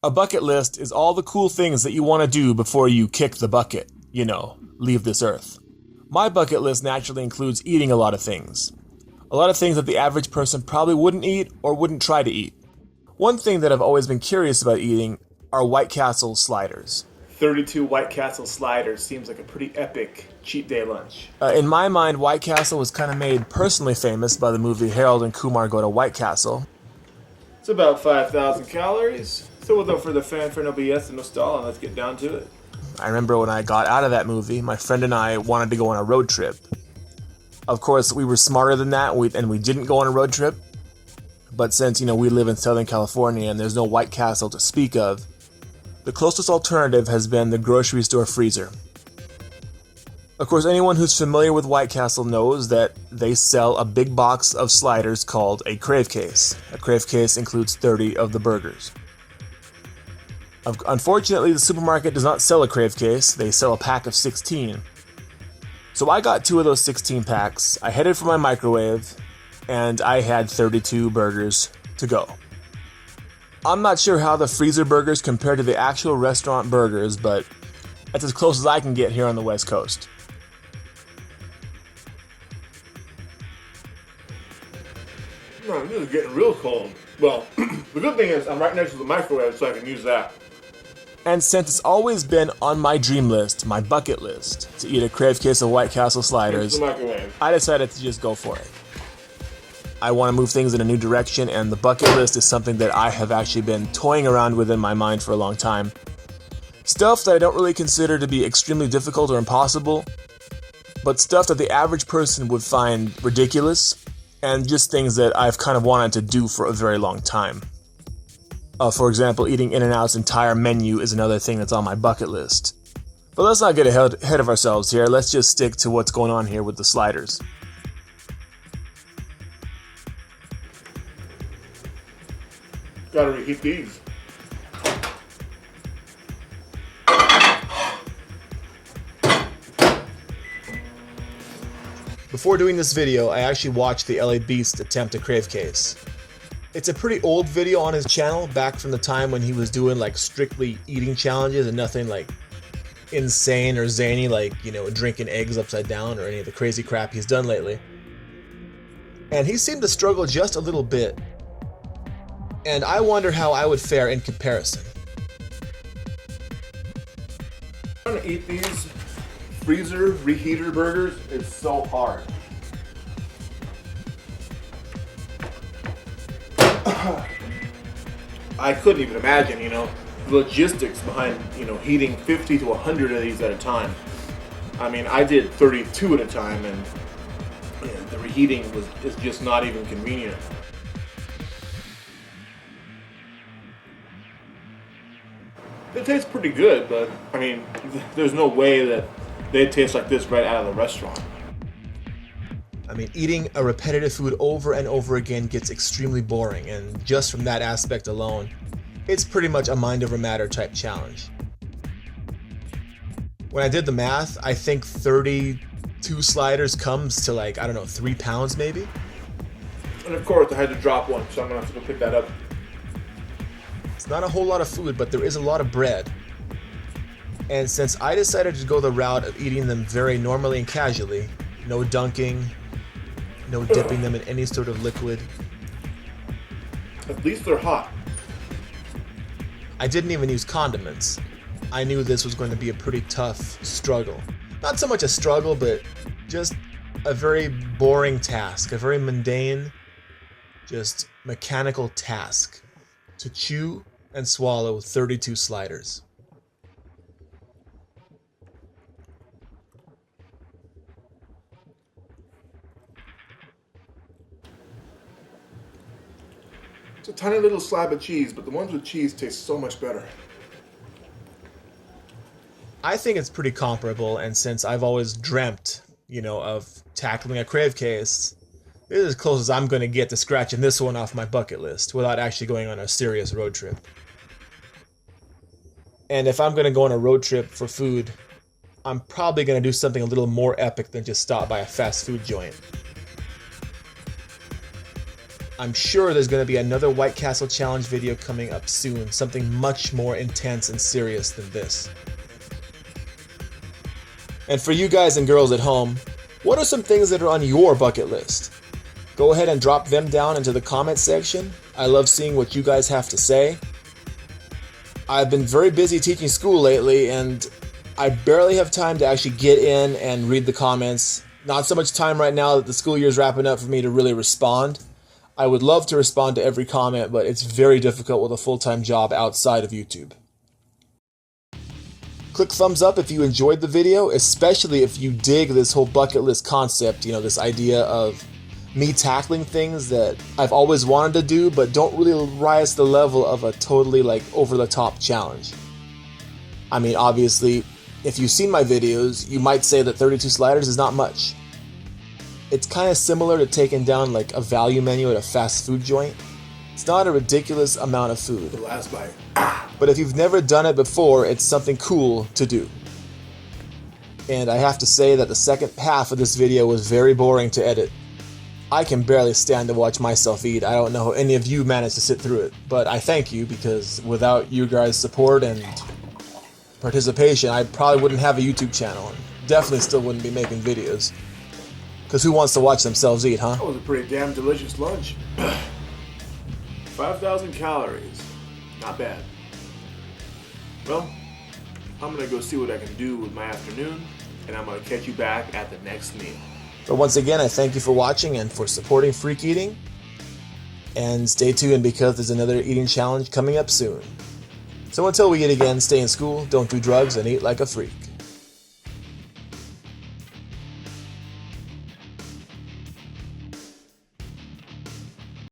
A bucket list is all the cool things that you want to do before you kick the bucket, leave this earth. My bucket list naturally includes eating a lot of things. A lot of things that the average person probably wouldn't eat or wouldn't try to eat. One thing that I've always been curious about eating are White Castle sliders. 32 White Castle sliders seems like a pretty epic cheat day lunch. In my mind, White Castle was kind of made personally famous by the movie Harold and Kumar Go to White Castle. It's about 5,000 calories. So without further fanfare, no BS, and no stalling, let's get down to it. I remember when I got out of that movie, my friend and I wanted to go on a road trip. Of course, we were smarter than that, and we didn't go on a road trip. But since, we live in Southern California and there's no White Castle to speak of, the closest alternative has been the grocery store freezer. Of course, anyone who's familiar with White Castle knows that they sell a big box of sliders called a Crave case. A Crave case includes 30 of the burgers. Unfortunately, the supermarket does not sell a Crave case, they sell a pack of 16. So I got 2 of those 16 packs, I headed for my microwave, and I had 32 burgers to go. I'm not sure how the freezer burgers compare to the actual restaurant burgers, but that's as close as I can get here on the West Coast. Man, this is getting real cold. Well, the good thing is I'm right next to the microwave, so I can use that. And since it's always been on my dream list, my bucket list, to eat a Crave case of White Castle sliders, The microwave. I decided to just go for it. I want to move things in a new direction, and the bucket list is something that I have actually been toying around with in my mind for a long time. Stuff that I don't really consider to be extremely difficult or impossible, but stuff that the average person would find ridiculous, and just things that I've kind of wanted to do for a very long time. For example, eating In-N-Out's entire menu is another thing that's on my bucket list. But let's not get ahead of ourselves here, let's just stick to what's going on here with the sliders. Gotta reheat these. Before doing this video, I actually watched the LA Beast attempt a Crave case. It's a pretty old video on his channel, back from the time when he was doing like strictly eating challenges and nothing like insane or zany like, drinking eggs upside down or any of the crazy crap he's done lately. And he seemed to struggle just a little bit. And I wonder how I would fare in comparison. Trying to eat these freezer reheater burgers is so hard. I couldn't even imagine, the logistics behind, heating 50 to 100 of these at a time. I mean, I did 32 at a time, and the reheating is just not even convenient. It tastes pretty good, but I mean, there's no way that they taste like this right out of the restaurant. I mean, eating a repetitive food over and over again gets extremely boring, and just from that aspect alone, it's pretty much a mind over matter type challenge. When I did the math, I think 32 sliders comes to 3 pounds maybe? And of course, I had to drop one, so I'm gonna have to go pick that up. It's not a whole lot of food, but there is a lot of bread. And since I decided to go the route of eating them very normally and casually, no dunking, no dipping them in any sort of liquid, At least they're hot. I didn't even use condiments. I knew this was going to be a pretty tough struggle. Not so much a struggle, but just a very boring task, a very mundane, just mechanical task to chew and swallow 32 sliders. It's a tiny little slab of cheese, but the ones with cheese taste so much better. I think it's pretty comparable, and since I've always dreamt, of tackling a Crave case, this is as close as I'm going to get to scratching this one off my bucket list without actually going on a serious road trip. And if I'm going to go on a road trip for food, I'm probably going to do something a little more epic than just stop by a fast food joint. I'm sure there's going to be another White Castle Challenge video coming up soon, something much more intense and serious than this. And for you guys and girls at home, what are some things that are on your bucket list? Go ahead and drop them down into the comment section. I love seeing what you guys have to say. I've been very busy teaching school lately, and I barely have time to actually get in and read the comments. Not so much time right now that the school year is wrapping up for me to really respond. I would love to respond to every comment, but it's very difficult with a full-time job outside of YouTube. Click thumbs up if you enjoyed the video, especially if you dig this whole bucket list concept, this idea of me tackling things that I've always wanted to do but don't really rise to the level of a totally over-the-top challenge. I mean, obviously, if you've seen my videos, you might say that 32 sliders is not much. It's kind of similar to taking down a value menu at a fast food joint. It's not a ridiculous amount of food. The last bite. But if you've never done it before, it's something cool to do. And I have to say that the second half of this video was very boring to edit. I can barely stand to watch myself eat. I don't know how any of you managed to sit through it, but I thank you, because without you guys' support and participation, I probably wouldn't have a YouTube channel, and definitely still wouldn't be making videos. Because who wants to watch themselves eat, huh? That was a pretty damn delicious lunch. 5,000 calories. Not bad. Well, I'm going to go see what I can do with my afternoon, and I'm going to catch you back at the next meal. But once again, I thank you for watching and for supporting Freak Eating. And stay tuned, because there's another eating challenge coming up soon. So until we meet again, stay in school, don't do drugs, and eat like a freak.